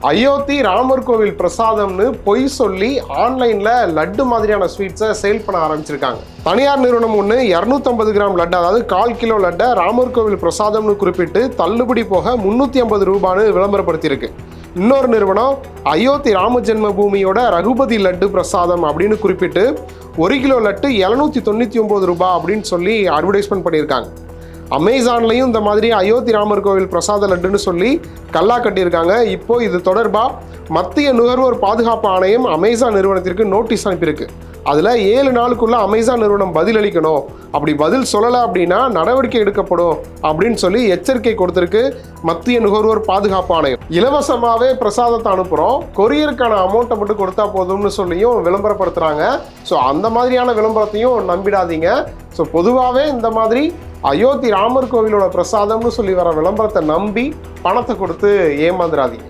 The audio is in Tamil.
அயோத்தி ராமர் கோவில் பிரசாதம்னு பொய் சொல்லி ஆன்லைன்ல லட்டு மாதிரியான ஸ்வீட்ஸை சேல் பண்ண ஆரம்பிச்சிருக்காங்க. தனியார் நிறுவனம் ஒன்று 250 கிராம் லட்டு, அதாவது 1/4 கிலோ லட்டை ராமர் கோவில் பிரசாதம்னு குறிப்பிட்டு தள்ளுபடி போக 350 ரூபான்னு விளம்பரப்படுத்தியிருக்கு. இன்னொரு நிறுவனம் அயோத்தி ராம ஜென்ம பூமியோட ரகுபதி லட்டு பிரசாதம் அப்படின்னு குறிப்பிட்டு 1 கிலோ லட்டு 799 ரூபாய் அப்படின்னு சொல்லி அட்வர்டைஸ்மெண்ட் பண்ணியிருக்காங்க. அமேசான்லையும் இந்த மாதிரி அயோத்தி ராமர் கோவில் பிரசாத லட்டுன்னு சொல்லி கல்லா கட்டியிருக்காங்க. இப்போ இது தொடர்பாக மத்திய நுகர்வோர் பாதுகாப்பு ஆணையம் அமேசான் நிறுவனத்திற்கு நோட்டீஸ் அனுப்பியிருக்கு. அதில் 7 நாளுக்குள்ள அமேசான் நிறுவனம் பதில் அளிக்கணும், அப்படி பதில் சொல்லலை அப்படின்னா நடவடிக்கை எடுக்கப்படும் அப்படின்னு சொல்லி எச்சரிக்கை கொடுத்துருக்கு மத்திய நுகர்வோர் பாதுகாப்பு ஆணையம். இலவசமாகவே பிரசாதத்தை அனுப்புகிறோம், கொரியருக்கான அமௌண்ட்டை மட்டும் கொடுத்தா போதும்னு சொல்லியும் விளம்பரப்படுத்துகிறாங்க. ஸோ அந்த மாதிரியான விளம்பரத்தையும் நம்பிடாதீங்க. ஸோ பொதுவாகவே இந்த மாதிரி அயோத்தி ராமர் கோவிலோட பிரசாதம்னு சொல்லி வர விளம்பரத்தை நம்பி பணத்தை கொடுத்து ஏமாந்துடாதீங்க.